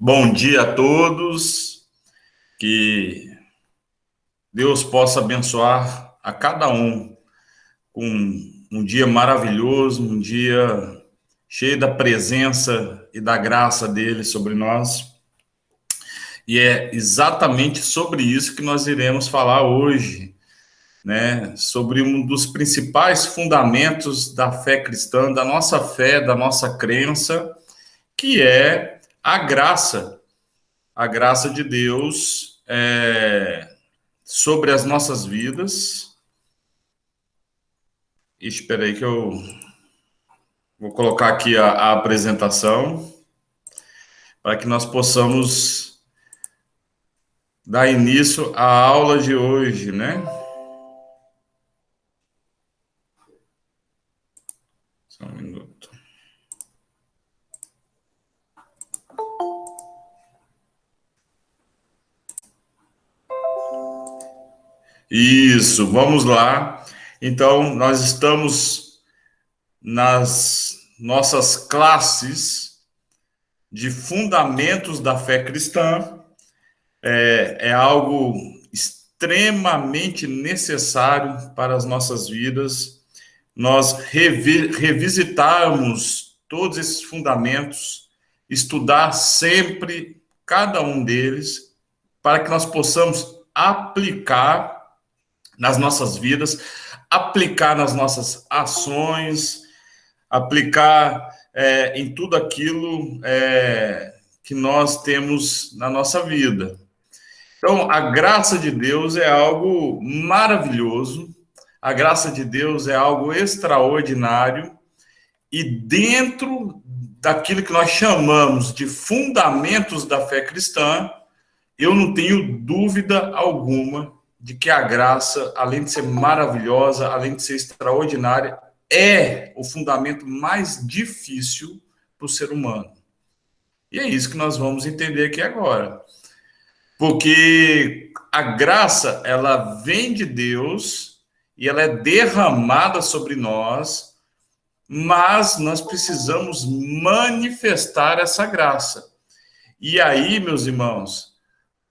Bom dia a todos, que Deus possa abençoar a cada um com um dia maravilhoso, um dia cheio da presença e da graça dele sobre nós. E é exatamente sobre isso que nós iremos falar hoje, né? Sobre um dos principais fundamentos da fé cristã, da nossa fé, da nossa crença, que é a graça de Deus. Sobre as nossas vidas. Espera aí que eu vou colocar aqui a apresentação para que nós possamos dar início à aula de hoje, né? Só um minuto. Isso, vamos lá. Então, nós estamos nas nossas classes de fundamentos da fé cristã. É algo extremamente necessário para as nossas vidas. Nós revisitarmos todos esses fundamentos, estudar sempre cada um deles, para que nós possamos aplicar nas nossas vidas, aplicar nas nossas ações, aplicar em tudo aquilo que nós temos na nossa vida. Então, a graça de Deus é algo maravilhoso, a graça de Deus é algo extraordinário, e dentro daquilo que nós chamamos de fundamentos da fé cristã, eu não tenho dúvida alguma de que a graça, além de ser maravilhosa, além de ser extraordinária, é o fundamento mais difícil para o ser humano. E é isso que nós vamos entender aqui agora. Porque a graça, ela vem de Deus e ela é derramada sobre nós, mas nós precisamos manifestar essa graça. E aí, meus irmãos,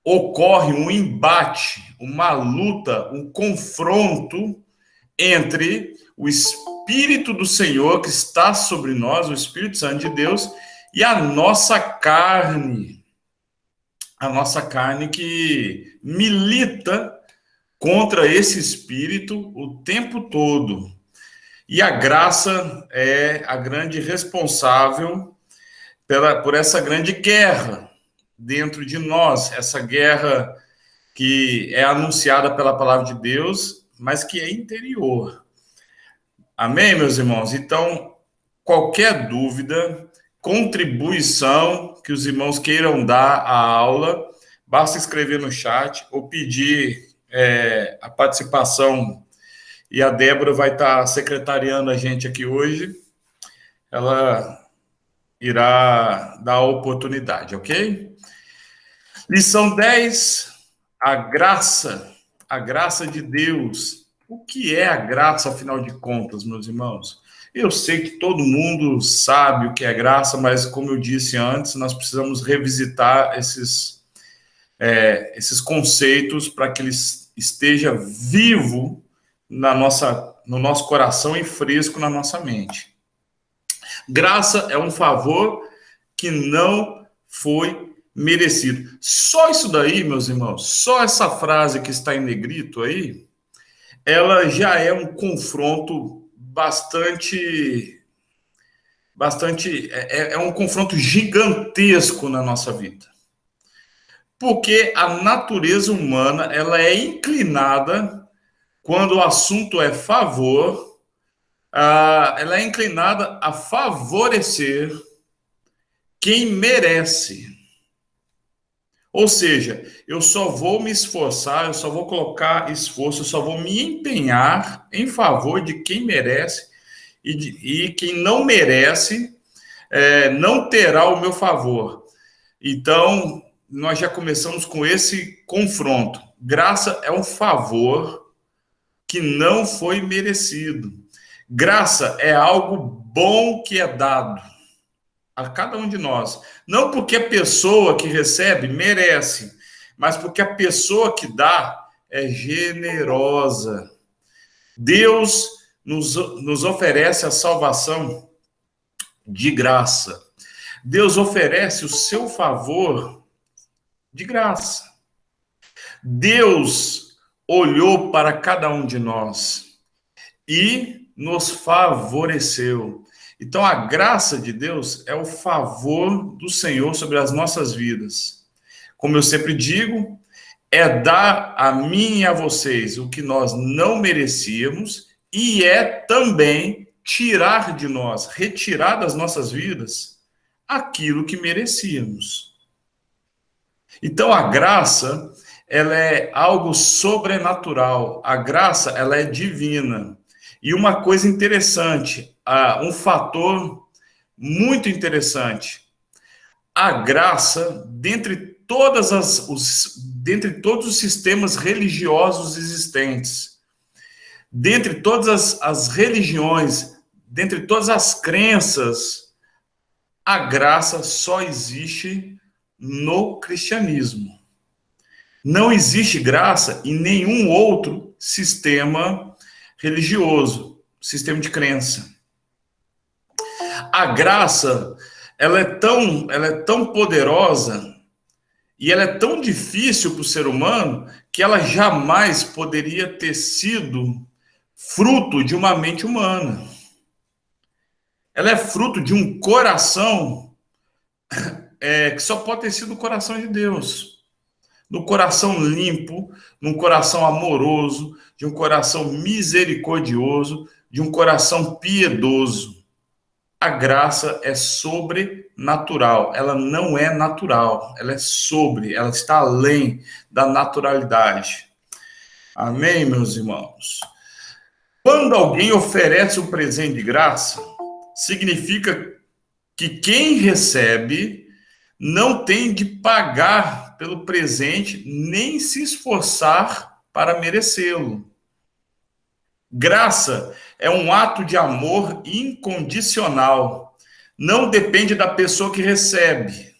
ocorre um embate, uma luta, um confronto entre o Espírito do Senhor que está sobre nós, o Espírito Santo de Deus, e a nossa carne que milita contra esse Espírito o tempo todo. E a graça é a grande responsável por essa grande guerra dentro de nós, essa guerra que é anunciada pela palavra de Deus, mas que é interior. Amém, meus irmãos? Então, qualquer dúvida, contribuição que os irmãos queiram dar à aula, basta escrever no chat ou pedir a participação, e a Débora vai estar secretariando a gente aqui hoje. Ela irá dar a oportunidade, ok? Lição 10, a graça de Deus. O que é a graça, afinal de contas, meus irmãos? Eu sei que todo mundo sabe o que é graça, mas, como eu disse antes, nós precisamos revisitar esses conceitos para que eles esteja vivo no nosso coração e fresco na nossa mente. Graça é um favor que não foi merecido. Só isso daí, meus irmãos, só essa frase que está em negrito aí, ela já é um confronto bastante um confronto gigantesco na nossa vida. Porque a natureza humana, ela é inclinada, quando o assunto é favor, ela é inclinada a favorecer quem merece. Ou seja, eu só vou me esforçar, eu só vou colocar esforço, eu só vou me empenhar em favor de quem merece, e quem não merece não terá o meu favor. Então, nós já começamos com esse confronto. Graça é um favor que não foi merecido. Graça é algo bom que é dado. a cada um de nós. Não porque a pessoa que recebe merece, mas porque a pessoa que dá é generosa. Deus nos oferece a salvação de graça. Deus oferece o seu favor de graça. Deus olhou para cada um de nós e nos favoreceu. Então, a graça de Deus é o favor do Senhor sobre as nossas vidas. Como eu sempre digo, é dar a mim e a vocês o que nós não merecíamos e é também tirar de nós, retirar das nossas vidas aquilo que merecíamos. Então, a graça, ela é algo sobrenatural. A graça, ela é divina. E uma coisa interessante, um fator muito interessante, a graça, dentre todos os sistemas religiosos existentes, dentre todas as religiões, dentre todas as crenças, a graça só existe no cristianismo. Não existe graça em nenhum outro sistema religioso, sistema de crença. A graça, ela é tão poderosa e ela é tão difícil para o ser humano que ela jamais poderia ter sido fruto de uma mente humana. Ela é fruto de um coração que só pode ter sido o coração de Deus. No coração limpo, num coração amoroso, de um coração misericordioso, de um coração piedoso. A graça é sobrenatural, ela não é natural, ela é ela está além da naturalidade. Amém, meus irmãos? Quando alguém oferece um presente de graça, significa que quem recebe não tem de pagar pelo presente, nem se esforçar para merecê-lo. Graça é um ato de amor incondicional. Não depende da pessoa que recebe.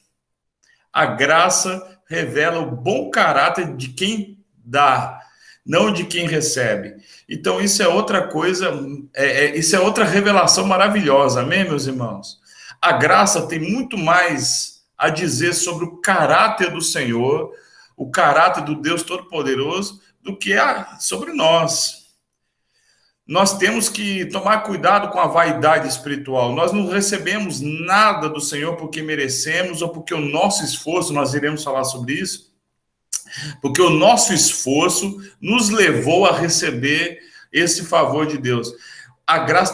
A graça revela o bom caráter de quem dá, não de quem recebe. Então, isso é outra coisa, isso é outra revelação maravilhosa, amém, meus irmãos? A graça tem muito mais a dizer sobre o caráter do Senhor, o caráter do Deus Todo-Poderoso, do que sobre nós. Nós temos que tomar cuidado com a vaidade espiritual. Nós não recebemos nada do Senhor porque merecemos ou porque o nosso esforço, nós iremos falar sobre isso, porque o nosso esforço nos levou a receber esse favor de Deus. A graça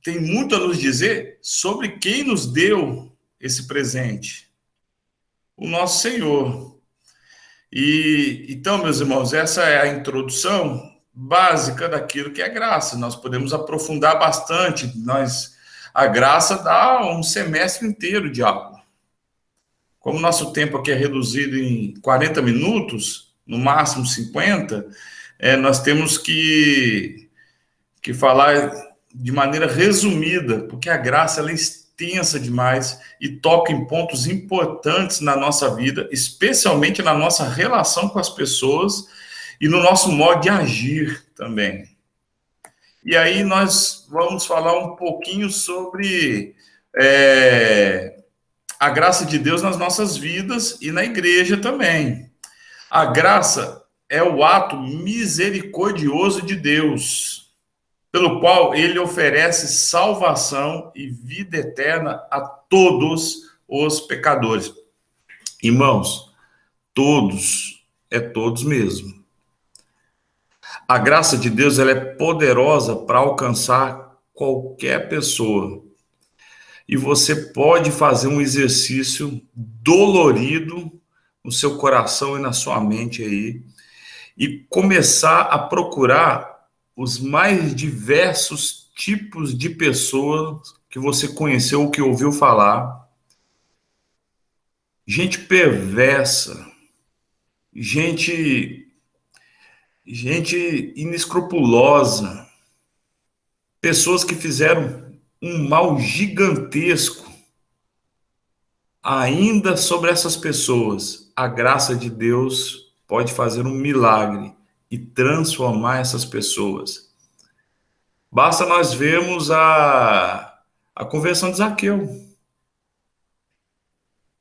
tem muito a nos dizer sobre quem nos deu esse presente. O nosso Senhor. E então, meus irmãos, essa é a introdução básica daquilo que é graça. Nós podemos aprofundar bastante. A graça dá um semestre inteiro de aula. Como o nosso tempo aqui é reduzido em 40 minutos, no máximo 50, nós temos que falar de maneira resumida, porque a graça ela é extensa demais e toca em pontos importantes na nossa vida, especialmente na nossa relação com as pessoas e no nosso modo de agir também. E aí nós vamos falar um pouquinho sobre a graça de Deus nas nossas vidas e na igreja também. A graça é o ato misericordioso de Deus, pelo qual ele oferece salvação e vida eterna a todos os pecadores. Irmãos, todos, é todos mesmo. A graça de Deus ela é poderosa para alcançar qualquer pessoa. E você pode fazer um exercício dolorido no seu coração e na sua mente aí, e começar a procurar os mais diversos tipos de pessoas que você conheceu ou que ouviu falar. Gente perversa, gente inescrupulosa, pessoas que fizeram um mal gigantesco ainda sobre essas pessoas, a graça de Deus pode fazer um milagre e transformar essas pessoas. Basta nós vermos a conversão de Zaqueu.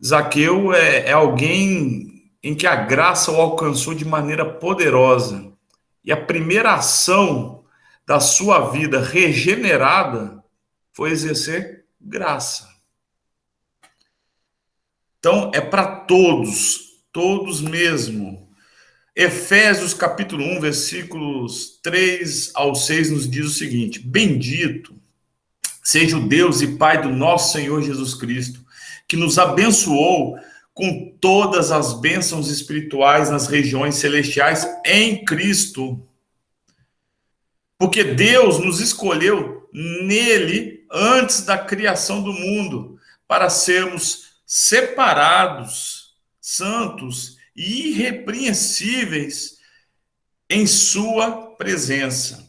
Zaqueu é alguém em que a graça o alcançou de maneira poderosa. E a primeira ação da sua vida regenerada foi exercer graça. Então, é para todos, todos mesmo. Efésios capítulo 1, versículos 3 ao 6 nos diz o seguinte: Bendito seja o Deus e Pai do nosso Senhor Jesus Cristo, que nos abençoou com todas as bênçãos espirituais nas regiões celestiais em Cristo. Porque Deus nos escolheu nele antes da criação do mundo, para sermos separados, santos e irrepreensíveis em sua presença.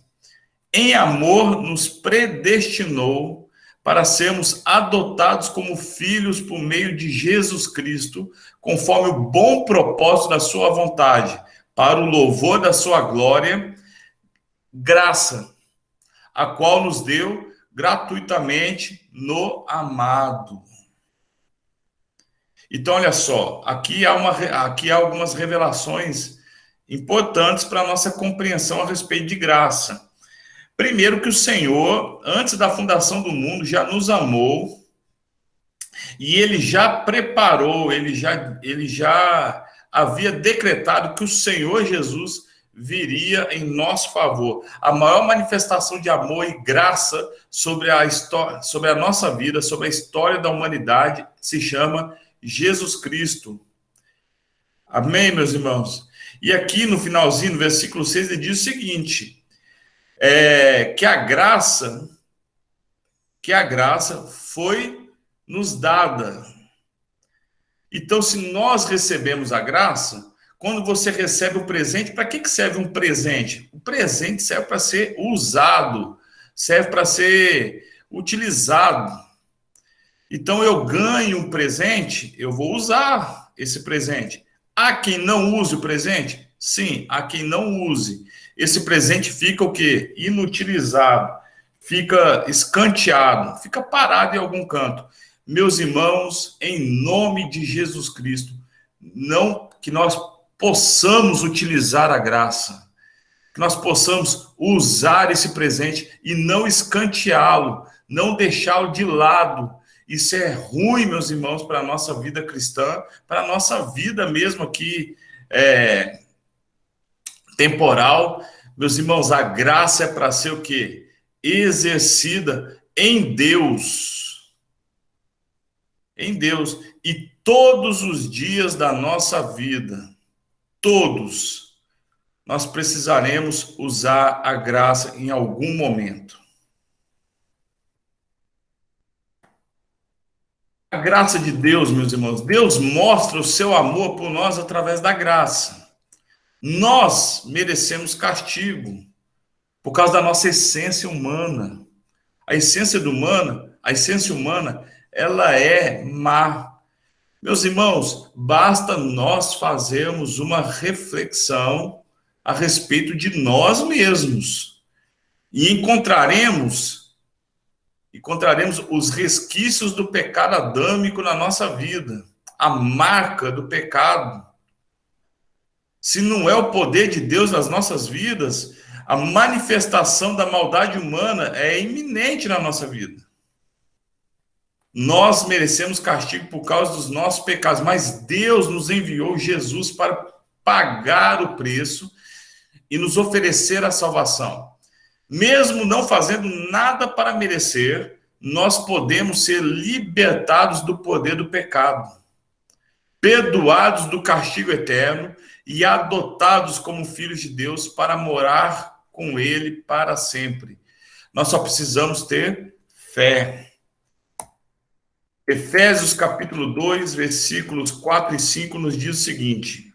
Em amor nos predestinou para sermos adotados como filhos por meio de Jesus Cristo, conforme o bom propósito da sua vontade, para o louvor da sua glória, graça, a qual nos deu gratuitamente no amado. Então, olha só, aqui há algumas revelações importantes para a nossa compreensão a respeito de graça. Primeiro, que o Senhor, antes da fundação do mundo, já nos amou e ele já preparou, ele já havia decretado que o Senhor Jesus viria em nosso favor. A maior manifestação de amor e graça sobre a história, sobre a nossa vida, sobre a história da humanidade, se chama Jesus Cristo. Amém, meus irmãos? E aqui no finalzinho, no versículo 6, ele diz o seguinte: que a graça foi nos dada. Então, se nós recebemos a graça, quando você recebe o presente, para que serve um presente? O presente serve para ser usado, serve para ser utilizado. Então, eu ganho um presente, eu vou usar esse presente. Há quem não use o presente? Sim, há quem não use. Esse presente fica o quê? Inutilizado, fica escanteado, fica parado em algum canto. Meus irmãos, em nome de Jesus Cristo, não que nós possamos utilizar a graça, que nós possamos usar esse presente e não escanteá-lo, não deixá-lo de lado. Isso é ruim, meus irmãos, para a nossa vida cristã, para a nossa vida mesmo aqui, temporal. Meus irmãos, a graça é para ser o quê? Exercida em Deus. Em Deus. E todos os dias da nossa vida, todos, nós precisaremos usar a graça em algum momento. A graça de Deus, meus irmãos, Deus mostra o seu amor por nós através da graça. Nós merecemos castigo por causa da nossa essência humana. A essência humana, ela é má. Meus irmãos, basta nós fazermos uma reflexão a respeito de nós mesmos e encontraremos os resquícios do pecado adâmico na nossa vida, a marca do pecado. Se não é o poder de Deus nas nossas vidas, a manifestação da maldade humana é iminente na nossa vida. Nós merecemos castigo por causa dos nossos pecados, mas Deus nos enviou Jesus para pagar o preço e nos oferecer a salvação. Mesmo não fazendo nada para merecer, nós podemos ser libertados do poder do pecado, perdoados do castigo eterno e adotados como filhos de Deus para morar com Ele para sempre. Nós só precisamos ter fé. Efésios capítulo 2, versículos 4 e 5 nos diz o seguinte: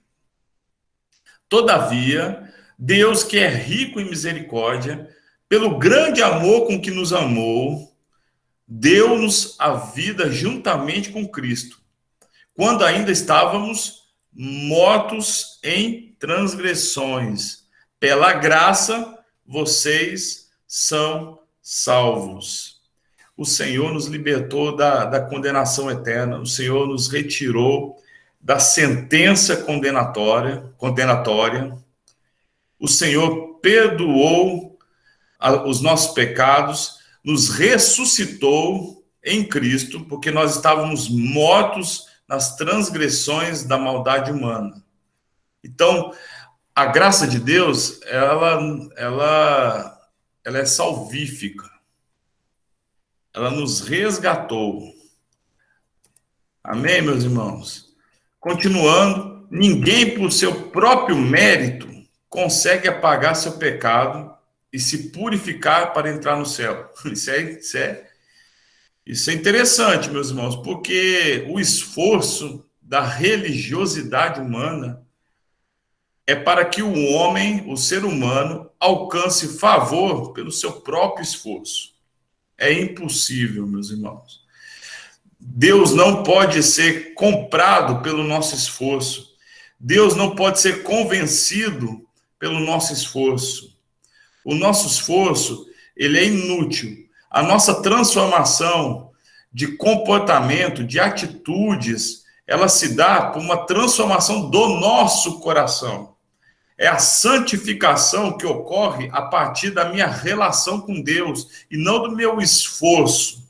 Todavia, Deus, que é rico em misericórdia, pelo grande amor com que nos amou, deu-nos a vida juntamente com Cristo, quando ainda estávamos mortos em transgressões. Pela graça, vocês são salvos. O Senhor nos libertou da condenação eterna, o Senhor nos retirou da sentença condenatória, o Senhor perdoou os nossos pecados, nos ressuscitou em Cristo, porque nós estávamos mortos nas transgressões da maldade humana. Então, a graça de Deus, ela é salvífica. Ela nos resgatou. Amém, meus irmãos? Continuando, ninguém por seu próprio mérito consegue apagar seu pecado e se purificar para entrar no céu. Isso é interessante, meus irmãos, porque o esforço da religiosidade humana é para que o homem, o ser humano, alcance favor pelo seu próprio esforço. É impossível, meus irmãos. Deus não pode ser comprado pelo nosso esforço. Deus não pode ser convencido pelo nosso esforço. O nosso esforço, ele é inútil. A nossa transformação de comportamento, de atitudes, ela se dá por uma transformação do nosso coração. É a santificação que ocorre a partir da minha relação com Deus e não do meu esforço.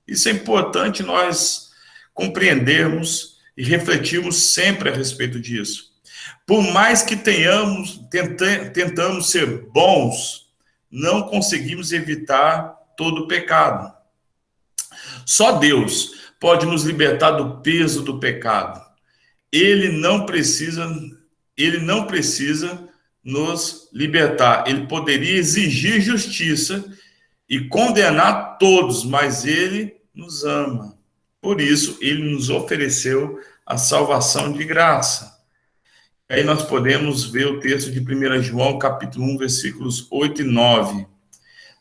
Isso é importante nós compreendermos e refletirmos sempre a respeito disso. Por mais que tentamos ser bons, não conseguimos evitar todo o pecado. Só Deus pode nos libertar do peso do pecado. Ele não precisa nos libertar. Ele poderia exigir justiça e condenar todos, mas ele nos ama. Por isso, ele nos ofereceu a salvação de graça. Aí nós podemos ver o texto de 1 João, capítulo 1, versículos 8 e 9.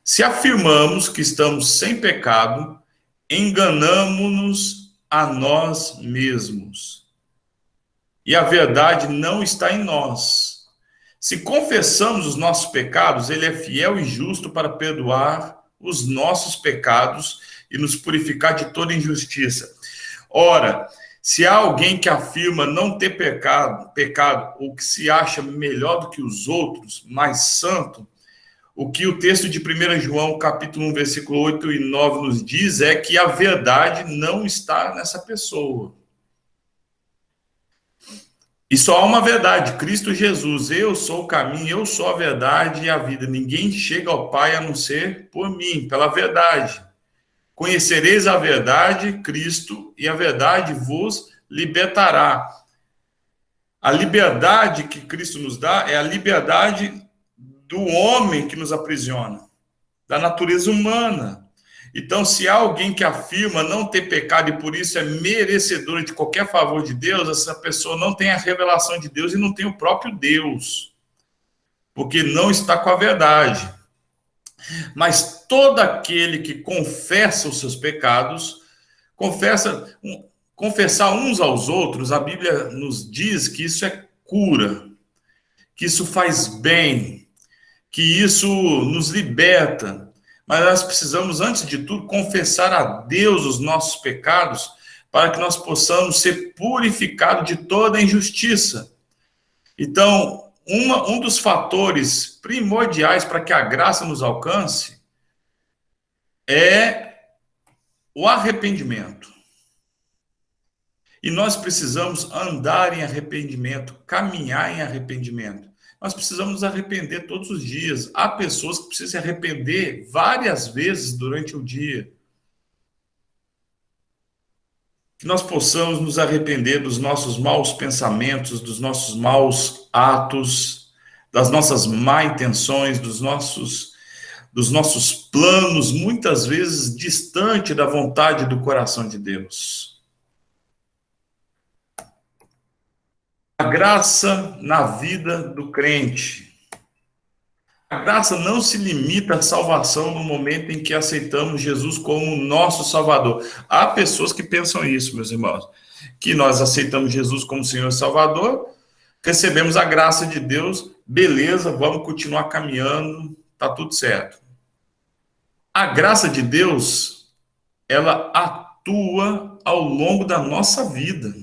Se afirmamos que estamos sem pecado, enganamo-nos a nós mesmos. E a verdade não está em nós. Se confessamos os nossos pecados, ele é fiel e justo para perdoar os nossos pecados e nos purificar de toda injustiça. Ora, se há alguém que afirma não ter pecado, ou que se acha melhor do que os outros, mais santo, o que o texto de 1 João, capítulo 1, versículo 8 e 9 nos diz é que a verdade não está nessa pessoa. E só há uma verdade, Cristo Jesus. Eu sou o caminho, eu sou a verdade e a vida. Ninguém chega ao Pai a não ser por mim, pela verdade. Conhecereis a verdade, Cristo, e a verdade vos libertará. A liberdade que Cristo nos dá é a liberdade do homem que nos aprisiona, da natureza humana. Então, se há alguém que afirma não ter pecado e por isso é merecedor de qualquer favor de Deus, essa pessoa não tem a revelação de Deus e não tem o próprio Deus, porque não está com a verdade. Mas todo aquele que confessa os seus pecados, confessar uns aos outros, a Bíblia nos diz que isso é cura, que isso faz bem, que isso nos liberta. Mas nós precisamos, antes de tudo, confessar a Deus os nossos pecados para que nós possamos ser purificados de toda injustiça. Então, um dos fatores primordiais para que a graça nos alcance é o arrependimento. E nós precisamos andar em arrependimento, caminhar em arrependimento. Nós precisamos nos arrepender todos os dias. Há pessoas que precisam se arrepender várias vezes durante o dia. Que nós possamos nos arrepender dos nossos maus pensamentos, dos nossos maus atos, das nossas má intenções, dos nossos planos, muitas vezes distante da vontade do coração de Deus. A graça na vida do crente. A graça não se limita à salvação no momento em que aceitamos Jesus como nosso Salvador. Há pessoas que pensam isso, meus irmãos. que nós aceitamos Jesus como Senhor e Salvador, recebemos a graça de Deus, beleza, vamos continuar caminhando, tá tudo certo. A graça de Deus, ela atua ao longo da nossa vida,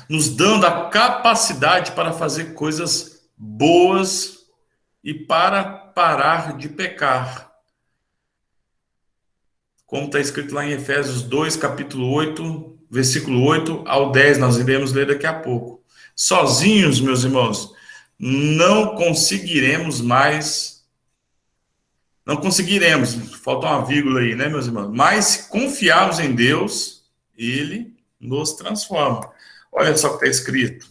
nos dando a capacidade para fazer coisas boas e para parar de pecar. Como está escrito lá em Efésios 2, capítulo 8, versículo 8 ao 10, nós iremos ler daqui a pouco. Sozinhos, meus irmãos, não conseguiremos, falta uma vírgula aí, né, meus irmãos? Mas se confiarmos em Deus, Ele nos transforma. Olha só o que está escrito.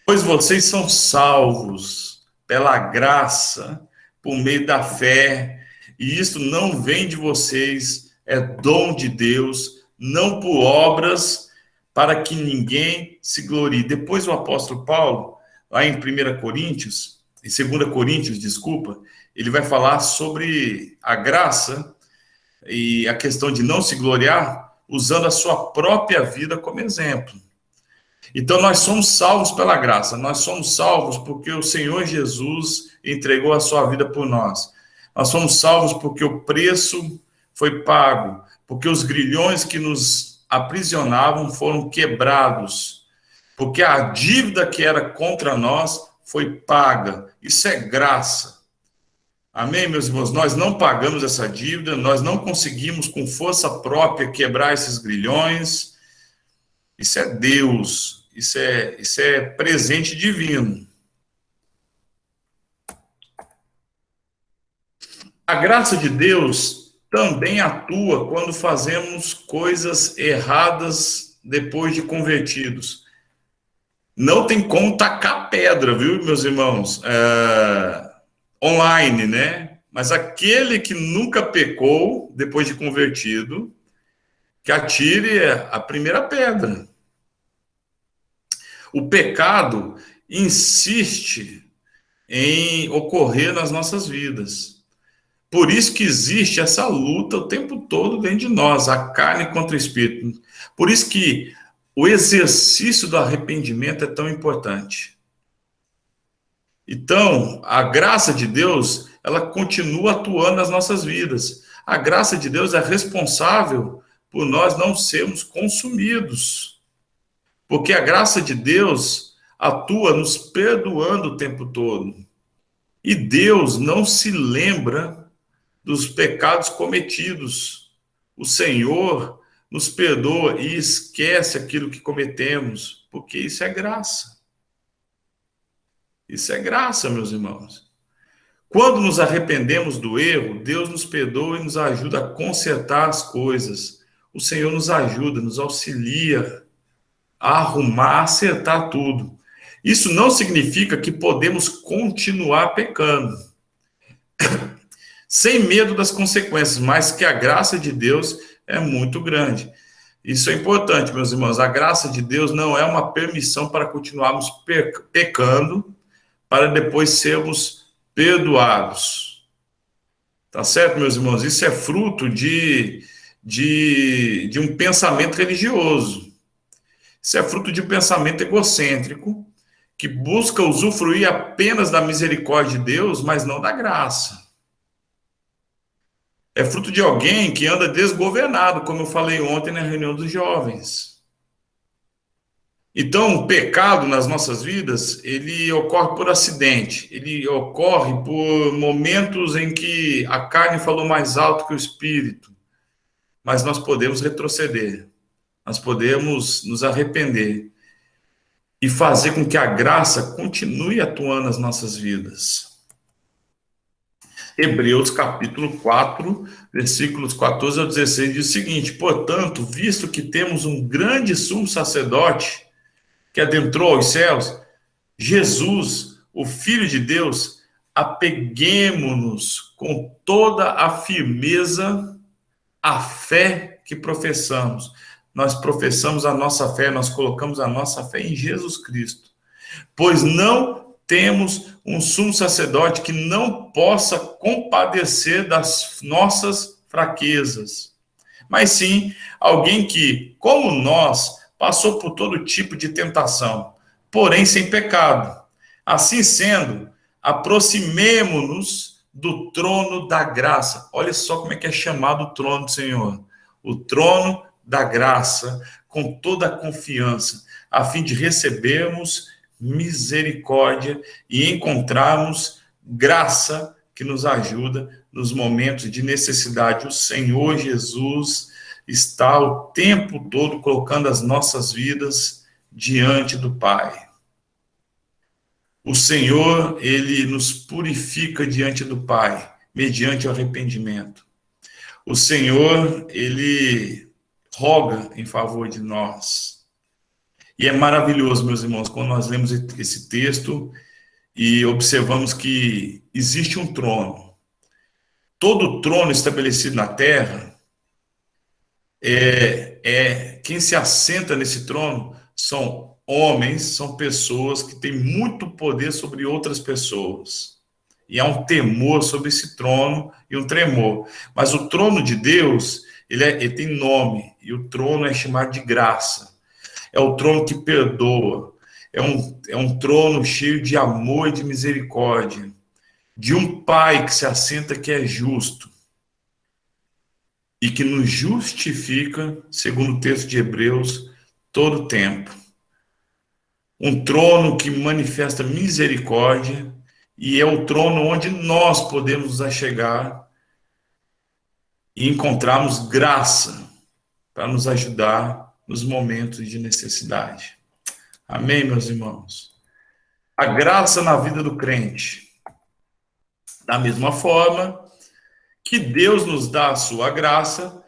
Pois vocês são salvos pela graça, por meio da fé, e isso não vem de vocês, é dom de Deus, não por obras, para que ninguém se glorie. Depois o apóstolo Paulo, lá em 1 Coríntios, em 2 Coríntios, desculpa, ele vai falar sobre a graça e a questão de não se gloriar, usando a sua própria vida como exemplo. Então, nós somos salvos pela graça, nós somos salvos porque o Senhor Jesus entregou a sua vida por nós. Nós somos salvos porque o preço foi pago, porque os grilhões que nos aprisionavam foram quebrados, porque a dívida que era contra nós foi paga. Isso é graça. Amém, meus irmãos? Nós não pagamos essa dívida, nós não conseguimos com força própria quebrar esses grilhões. Isso é Deus, isso é presente divino. A graça de Deus também atua quando fazemos coisas erradas depois de convertidos. Não tem como tacar pedra, viu, meus irmãos? Online, né? Mas aquele que nunca pecou depois de convertido, que atire a primeira pedra. O pecado insiste em ocorrer nas nossas vidas. Por isso que existe essa luta o tempo todo dentro de nós, a carne contra o espírito. Por isso que o exercício do arrependimento é tão importante. Então, a graça de Deus, ela continua atuando nas nossas vidas. A graça de Deus é responsável por nós não sermos consumidos. Porque a graça de Deus atua nos perdoando o tempo todo. E Deus não se lembra dos pecados cometidos. O Senhor nos perdoa e esquece aquilo que cometemos, porque isso é graça. Isso é graça, meus irmãos. Quando nos arrependemos do erro, Deus nos perdoa e nos ajuda a consertar as coisas. O Senhor nos ajuda, nos auxilia a arrumar, a acertar tudo. Isso não significa que podemos continuar pecando, sem medo das consequências, mas que a graça de Deus é muito grande. Isso é importante, meus irmãos. A graça de Deus não é uma permissão para continuarmos pecando, para depois sermos perdoados. Tá certo, meus irmãos? Isso é fruto de um pensamento religioso. Isso é fruto de um pensamento egocêntrico, que busca usufruir apenas da misericórdia de Deus, mas não da graça. É fruto de alguém que anda desgovernado, como eu falei ontem na reunião dos jovens. Então, o pecado nas nossas vidas, ele ocorre por acidente, ele ocorre por momentos em que a carne falou mais alto que o espírito, mas nós podemos retroceder, nós podemos nos arrepender e fazer com que a graça continue atuando nas nossas vidas. Hebreus capítulo 4, versículos 14 ao 16, diz o seguinte: portanto, visto que temos um grande sumo sacerdote que adentrou aos céus, Jesus, o Filho de Deus, apeguemo-nos com toda a firmeza à fé que professamos. Nós professamos a nossa fé, nós colocamos a nossa fé em Jesus Cristo, pois não temos um sumo sacerdote que não possa compadecer das nossas fraquezas, mas sim alguém que, como nós, passou por todo tipo de tentação, porém sem pecado. Assim sendo, aproximemo-nos do trono da graça. Olha só como é que é chamado o trono do Senhor. O trono da graça, com toda a confiança, a fim de recebermos misericórdia e encontrarmos graça que nos ajuda nos momentos de necessidade. O Senhor Jesus está o tempo todo colocando as nossas vidas diante do Pai. O Senhor, ele nos purifica diante do Pai, mediante o arrependimento. O Senhor, ele roga em favor de nós. E é maravilhoso, meus irmãos, quando nós lemos esse texto e observamos que existe um trono. Todo trono estabelecido na terra, quem se assenta nesse trono são homens, são pessoas que têm muito poder sobre outras pessoas. E há um temor sobre esse trono e um tremor. Mas o trono de Deus, ele tem nome, e o trono é chamado de graça. É o trono que perdoa. É um trono cheio de amor e de misericórdia. De um Pai que se assenta que é justo. E que nos justifica, segundo o texto de Hebreus, todo o tempo. Um trono que manifesta misericórdia, e é o trono onde nós podemos nos achegar e encontrarmos graça para nos ajudar nos momentos de necessidade. Amém, meus irmãos? A graça na vida do crente. Da mesma forma que Deus nos dá a sua graça,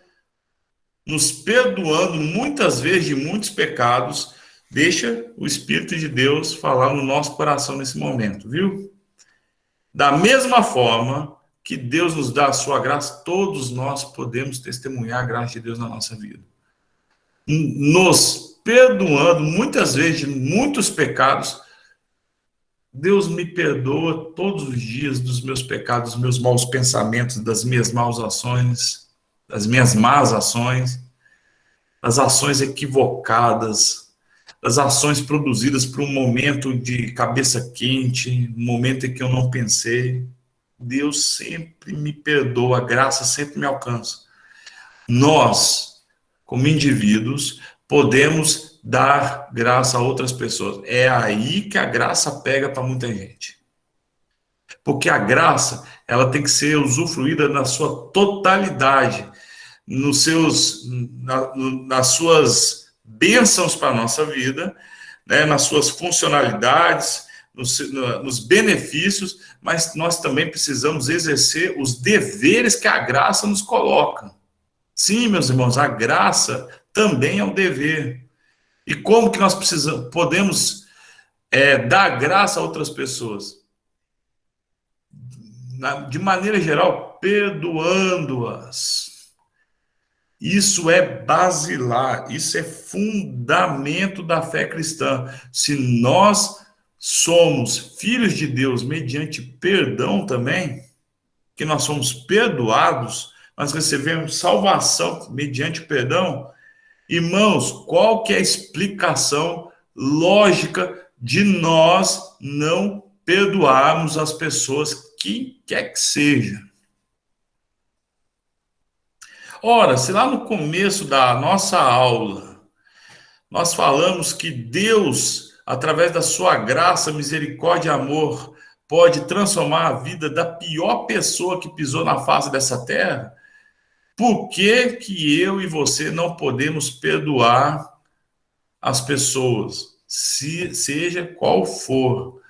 nos perdoando muitas vezes de muitos pecados. Deixa o Espírito de Deus falar no nosso coração nesse momento, viu? Da mesma forma que Deus nos dá a sua graça, todos nós podemos testemunhar a graça de Deus na nossa vida. Nos perdoando muitas vezes de muitos pecados. Deus me perdoa todos os dias dos meus pecados, dos meus maus pensamentos, das minhas más ações, das minhas más ações, das ações equivocadas, das ações produzidas por um momento de cabeça quente, um momento em que eu não pensei. Deus sempre me perdoa, a graça sempre me alcança. Nós, como indivíduos, podemos dar graça a outras pessoas. É aí que a graça pega para muita gente. Porque a graça, ela tem que ser usufruída na sua totalidade, nas suas bênçãos para a nossa vida, né, nas suas funcionalidades, nos benefícios, mas nós também precisamos exercer os deveres que a graça nos coloca. Sim, meus irmãos, a graça também é um dever. E como que nós podemos dar graça a outras pessoas? De maneira geral, perdoando-as. Isso é basilar, isso é fundamento da fé cristã. Se nós somos filhos de Deus mediante perdão também, que nós somos perdoados, nós recebemos salvação mediante perdão. Irmãos, qual que é a explicação lógica de nós não perdoarmos as pessoas, quem quer que seja? Ora, se lá no começo da nossa aula nós falamos que Deus, através da sua graça, misericórdia e amor, pode transformar a vida da pior pessoa que pisou na face dessa terra, por que que eu e você não podemos perdoar as pessoas, seja qual for?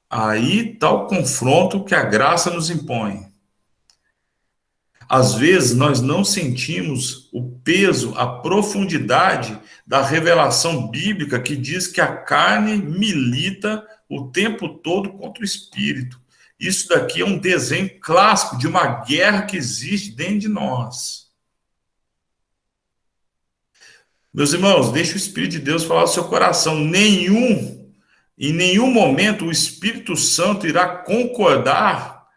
Aí está o confronto que a graça nos impõe. Às vezes nós não sentimos o peso, a profundidade da revelação bíblica que diz que a carne milita o tempo todo contra o espírito. Isso daqui é um desenho clássico de uma guerra que existe dentro de nós. Meus irmãos, deixe o Espírito de Deus falar no seu coração. Em nenhum momento o Espírito Santo irá concordar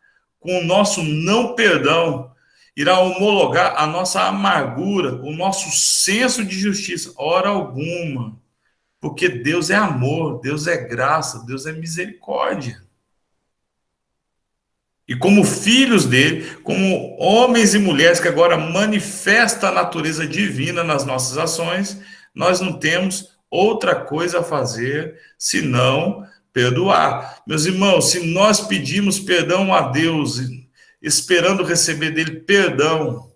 com o nosso não perdão. irá homologar a nossa amargura, o nosso senso de justiça. Hora alguma. Porque Deus é amor, Deus é graça, Deus é misericórdia. E como filhos dele, como homens e mulheres que agora manifestam a natureza divina nas nossas ações, nós não temos outra coisa a fazer senão perdoar. Meus irmãos, se nós pedimos perdão a Deus, esperando receber dele perdão,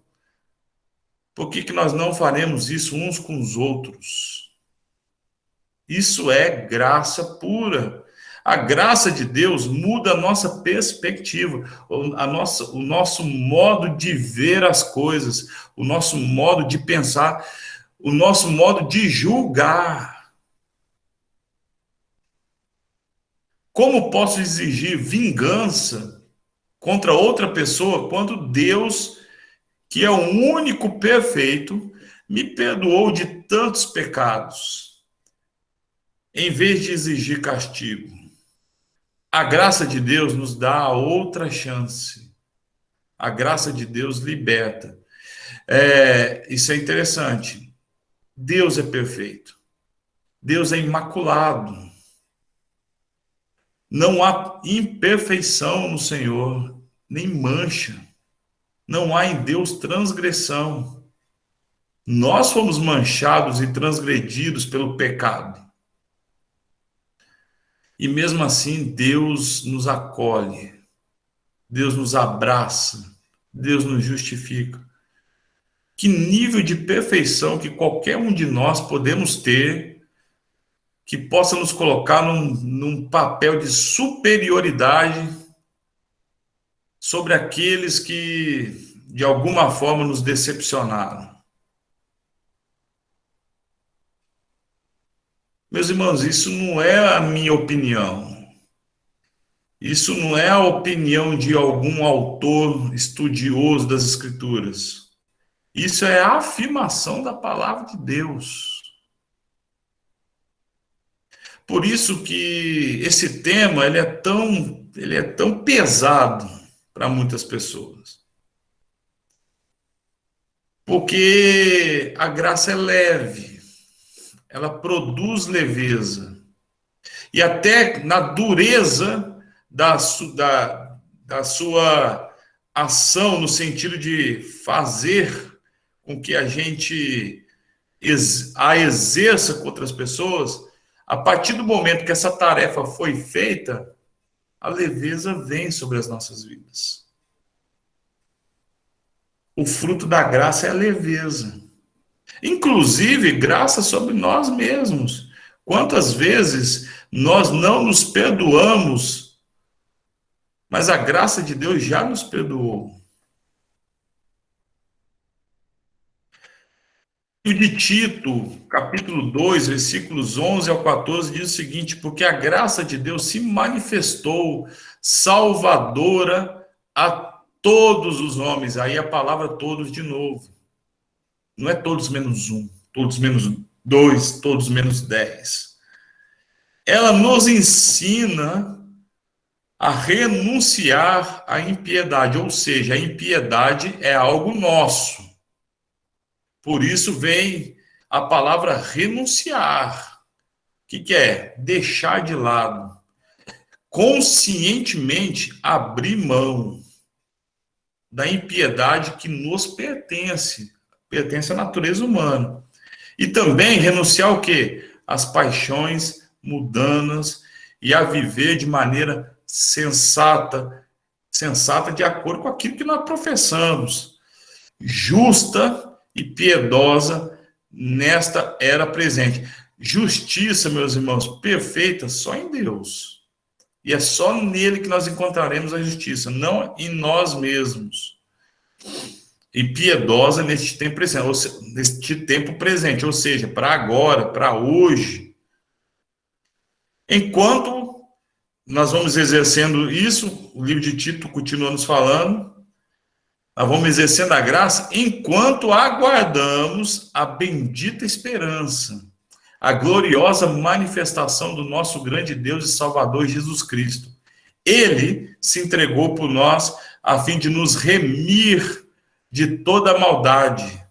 por que nós não faremos isso uns com os outros? Isso é graça pura. A graça de Deus muda a nossa perspectiva, o nosso modo de ver as coisas, o nosso modo de pensar, o nosso modo de julgar. Como posso exigir vingança contra outra pessoa quando Deus, que é o único perfeito, me perdoou de tantos pecados, em vez de exigir castigo? A graça de Deus nos dá a outra chance. A graça de Deus liberta. Isso é interessante. Deus é perfeito. Deus é imaculado. Não há imperfeição no Senhor, nem mancha. Não há em Deus transgressão. Nós fomos manchados e transgredidos pelo pecado. E mesmo assim, Deus nos acolhe, Deus nos abraça, Deus nos justifica. Que nível de perfeição que qualquer um de nós podemos ter, que possa nos colocar num papel de superioridade sobre aqueles que, de alguma forma, nos decepcionaram. Meus irmãos, isso não é a minha opinião. Isso não é a opinião de algum autor estudioso das Escrituras. Isso é a afirmação da palavra de Deus. Por isso que esse tema ele é tão pesado para muitas pessoas. Porque a graça é leve, ela produz leveza. E até na dureza da sua ação, no sentido de fazer com que a gente a exerça com outras pessoas, a partir do momento que essa tarefa foi feita, a leveza vem sobre as nossas vidas. O fruto da graça é a leveza. Inclusive, graça sobre nós mesmos. Quantas vezes nós não nos perdoamos, mas a graça de Deus já nos perdoou. E o de Tito, capítulo 2, versículos 11 ao 14, diz o seguinte: porque a graça de Deus se manifestou salvadora a todos os homens. Aí a palavra todos de novo. Não é todos menos um, todos menos dois, todos menos 10. Ela nos ensina a renunciar à impiedade, ou seja, a impiedade é algo nosso. Por isso vem a palavra renunciar. O que é? Deixar de lado. Conscientemente abrir mão da impiedade que nos pertence. Pertence à natureza humana. E também renunciar ao quê? Às paixões mundanas e a viver de maneira sensata de acordo com aquilo que nós professamos. Justa e piedosa nesta era presente. Justiça, meus irmãos, perfeita só em Deus. E é só nele que nós encontraremos a justiça, não em nós mesmos. E piedosa neste tempo presente, ou seja, para agora, para hoje. Enquanto nós vamos exercendo isso, o livro de Tito continua nos falando, nós vamos exercendo a graça enquanto aguardamos a bendita esperança, a gloriosa manifestação do nosso grande Deus e Salvador Jesus Cristo. Ele se entregou por nós a fim de nos remir de toda maldade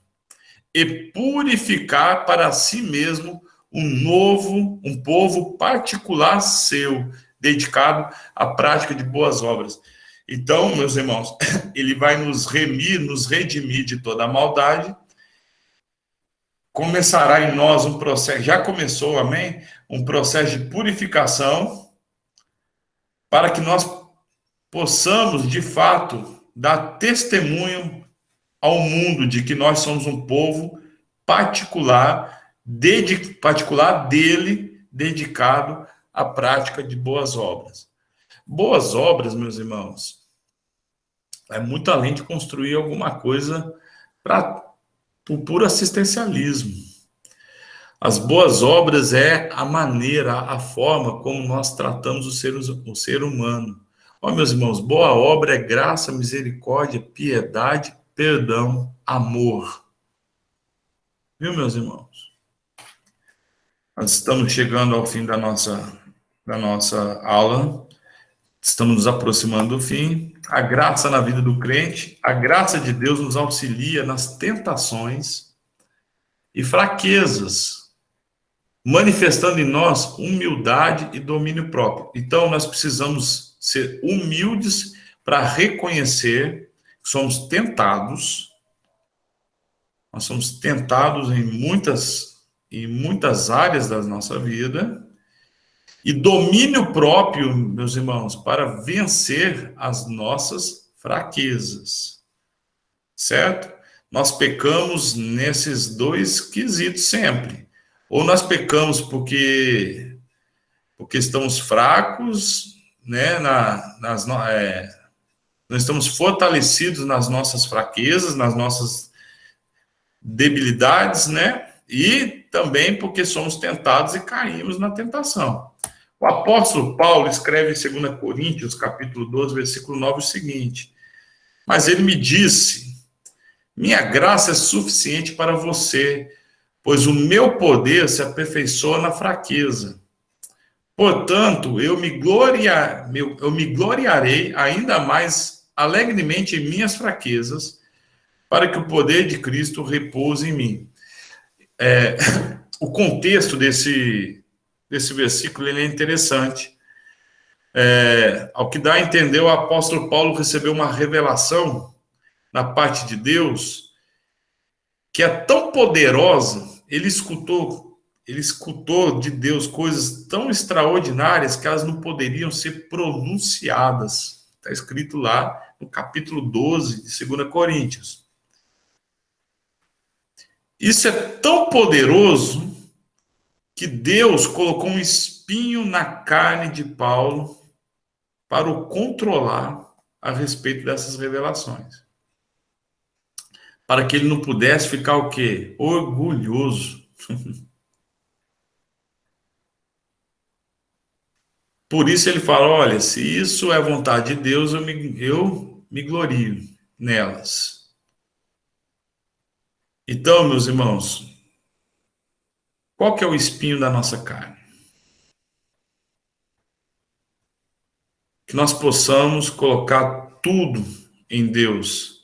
e purificar para si mesmo um povo particular seu, dedicado à prática de boas obras. Então, meus irmãos, ele vai nos remir, nos redimir de toda a maldade. Começará em nós um processo, já começou, amém? Um processo de purificação, para que nós possamos, de fato, dar testemunho ao mundo de que nós somos um povo particular dele, dedicado à prática de boas obras. Boas obras, meus irmãos, é muito além de construir alguma coisa por puro assistencialismo. As boas obras é a maneira, a forma como nós tratamos o ser humano. Ó, meus irmãos, boa obra é graça, misericórdia, piedade, perdão, amor. Viu, meus irmãos? Nós estamos chegando ao fim da nossa aula. Estamos nos aproximando do fim. A graça na vida do crente, a graça de Deus nos auxilia nas tentações e fraquezas, manifestando em nós humildade e domínio próprio. Então, nós precisamos ser humildes para reconhecer que somos tentados. Nós somos tentados em muitas áreas da nossa vida. E domínio próprio, meus irmãos, para vencer as nossas fraquezas. Certo? Nós pecamos nesses dois quesitos sempre. Ou nós pecamos porque estamos fracos, né? Nós estamos fortalecidos nas nossas fraquezas, nas nossas debilidades, né? E também porque somos tentados e caímos na tentação. O apóstolo Paulo escreve em 2 Coríntios, capítulo 12, versículo 9, o seguinte: mas ele me disse, minha graça é suficiente para você, pois o meu poder se aperfeiçoa na fraqueza. Portanto, eu me gloriarei ainda mais alegremente em minhas fraquezas, para que o poder de Cristo repouse em mim. O contexto desse versículo ele é interessante. Ao que dá a entender, o apóstolo Paulo recebeu uma revelação da parte de Deus que é tão poderosa, ele escutou de Deus coisas tão extraordinárias que elas não poderiam ser pronunciadas. Está escrito lá no capítulo 12 de 2 Coríntios. Isso é tão poderoso que Deus colocou um espinho na carne de Paulo para o controlar a respeito dessas revelações. Para que ele não pudesse ficar o quê? Orgulhoso. Por isso ele fala, olha, se isso é vontade de Deus, eu me glorio nelas. Então, meus irmãos, qual que é o espinho da nossa carne? Que nós possamos colocar tudo em Deus,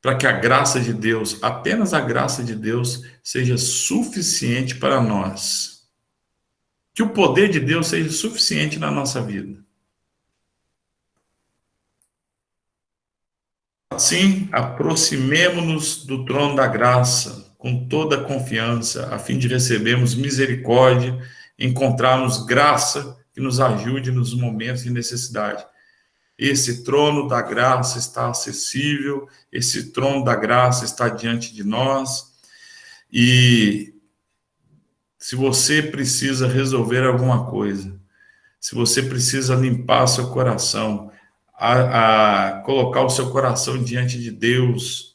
para que a graça de Deus, apenas a graça de Deus, seja suficiente para nós. Que o poder de Deus seja suficiente na nossa vida. Assim, aproximemo-nos do trono da graça, com toda a confiança, a fim de recebermos misericórdia, encontrarmos graça que nos ajude nos momentos de necessidade. Esse trono da graça está acessível, esse trono da graça está diante de nós, e se você precisa resolver alguma coisa, se você precisa limpar seu coração, colocar o seu coração diante de Deus,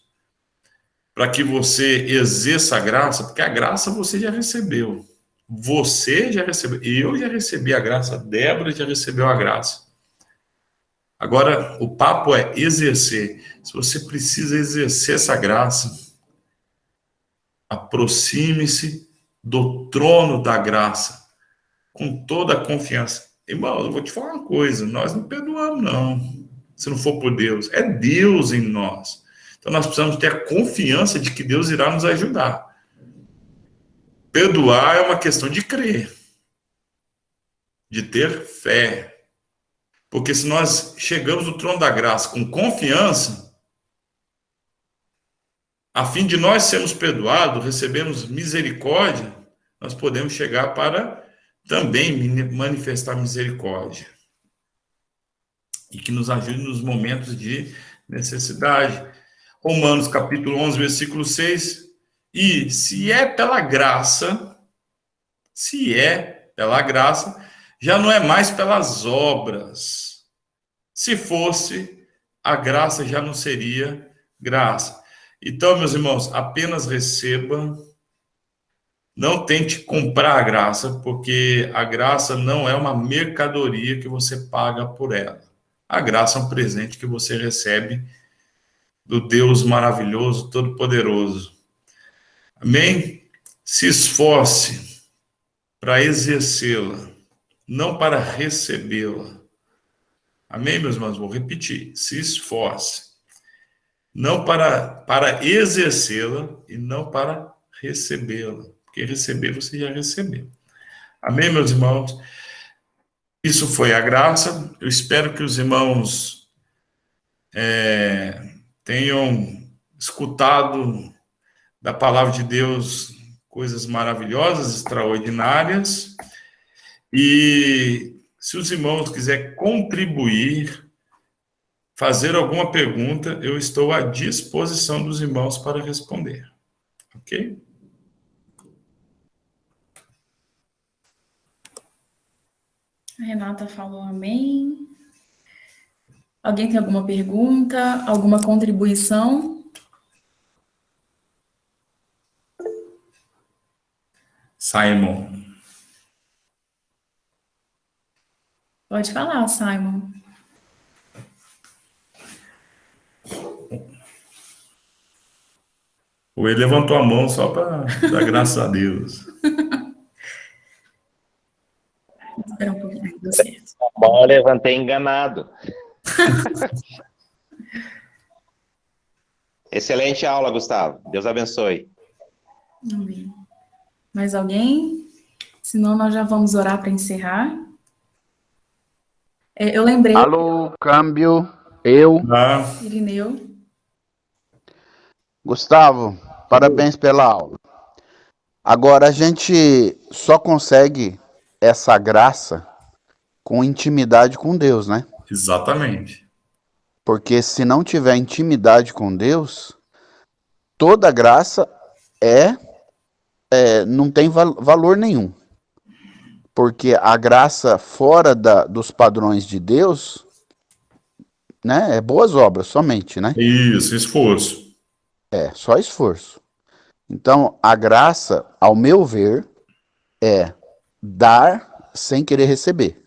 para que você exerça a graça, porque a graça você já recebeu, eu já recebi a graça, Débora já recebeu a graça. Agora, o papo é exercer. Se você precisa exercer essa graça, aproxime-se do trono da graça, com toda a confiança. Irmão, eu vou te falar uma coisa, nós não perdoamos, não. se não for por Deus. É Deus em nós. Então nós precisamos ter a confiança de que Deus irá nos ajudar. Perdoar é uma questão de crer, de ter fé. Porque se nós chegamos no trono da graça com confiança, a fim de nós sermos perdoados, recebemos misericórdia, nós podemos chegar para também manifestar misericórdia. E que nos ajude nos momentos de necessidade. Romanos capítulo 11, versículo 6. E se é pela graça, já não é mais pelas obras. Se fosse, a graça já não seria graça. Então, meus irmãos, apenas receba, não tente comprar a graça, porque a graça não é uma mercadoria que você paga por ela. A graça é um presente que você recebe do Deus maravilhoso, todo-poderoso. Amém? Se esforce para exercê-la, não para recebê-la. Amém, meus irmãos? Vou repetir. Se esforce. Não para exercê-la e não para recebê-la. Porque receber você já recebeu. Amém, meus irmãos? Isso foi a graça. Eu espero que os irmãos tenham escutado da palavra de Deus coisas maravilhosas, extraordinárias. E se os irmãos quiserem contribuir, fazer alguma pergunta, eu estou à disposição dos irmãos para responder. Ok? A Renata falou amém. Alguém tem alguma pergunta, alguma contribuição? Simon. Pode falar, Simon. Ele levantou a mão só para dar graças a Deus. Espera um pouquinho, deu certo. Bom, eu levantei enganado. Excelente aula, Gustavo. Deus abençoe. Amém. Mais alguém? Senão nós já vamos orar para encerrar. Eu lembrei... Alô, câmbio, eu. Irineu. Gustavo, parabéns pela aula. Agora, a gente só consegue essa graça com intimidade com Deus, né? Exatamente. Porque se não tiver intimidade com Deus, toda graça não tem valor nenhum. Porque a graça fora dos padrões de Deus, né, é boas obras somente, né? Isso, esforço. Só esforço. Então, a graça, ao meu ver, é dar sem querer receber.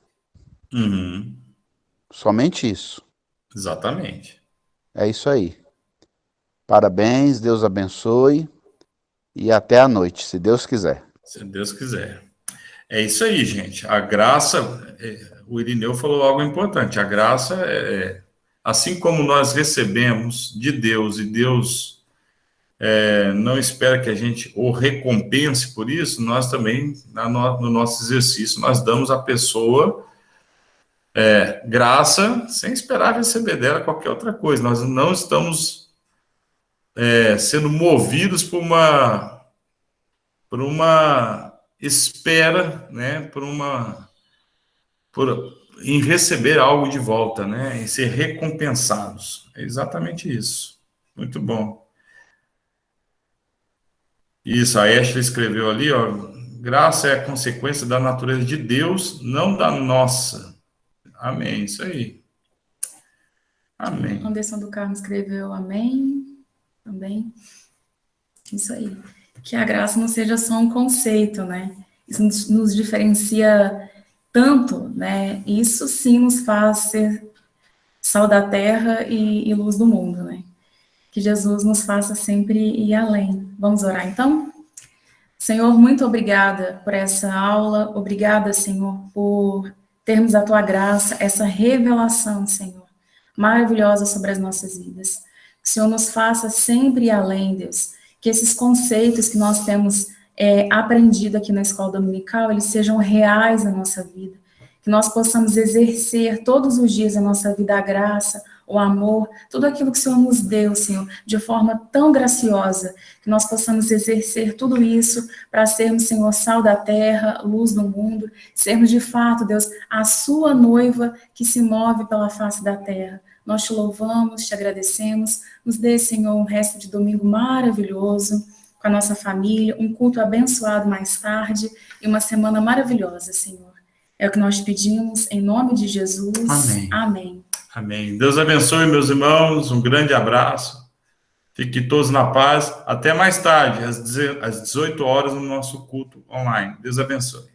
Uhum. Somente isso. Exatamente. É isso aí. Parabéns, Deus abençoe e até a noite, se Deus quiser. Se Deus quiser. É isso aí, gente. A graça, o Irineu falou algo importante. A graça assim como nós recebemos de Deus e Deus não espera que a gente o recompense por isso, nós também, no nosso exercício, nós damos à pessoa graça sem esperar receber dela qualquer outra coisa. Nós não estamos sendo movidos por uma espera, né, em receber algo de volta, né, em ser recompensados. É exatamente isso. Muito bom. Isso, a Ashley escreveu ali, ó, graça é a consequência da natureza de Deus, não da nossa. Amém, isso aí. Amém. Anderson do Carmo escreveu amém, também. Isso aí. Que a graça não seja só um conceito, né? Isso nos diferencia tanto, né? Isso sim nos faz ser sal da terra e luz do mundo, né? Que Jesus nos faça sempre ir além. Vamos orar, então? Senhor, muito obrigada por essa aula. Obrigada, Senhor, por termos a Tua graça, essa revelação, Senhor, maravilhosa sobre as nossas vidas. Que o Senhor nos faça sempre ir além, Deus. Que esses conceitos que nós temos aprendido aqui na escola dominical, eles sejam reais na nossa vida. Que nós possamos exercer todos os dias na nossa vida a graça, o amor, tudo aquilo que o Senhor nos deu, Senhor, de forma tão graciosa, que nós possamos exercer tudo isso para sermos, Senhor, sal da terra, luz do mundo, sermos de fato, Deus, a sua noiva que se move pela face da terra. Nós te louvamos, te agradecemos, nos dê, Senhor, um resto de domingo maravilhoso, com a nossa família, um culto abençoado mais tarde e uma semana maravilhosa, Senhor. É o que nós pedimos, em nome de Jesus. Amém. Amém. Amém. Deus abençoe, meus irmãos. Um grande abraço. Fiquem todos na paz. Até mais tarde, às 18 horas, no nosso culto online. Deus abençoe.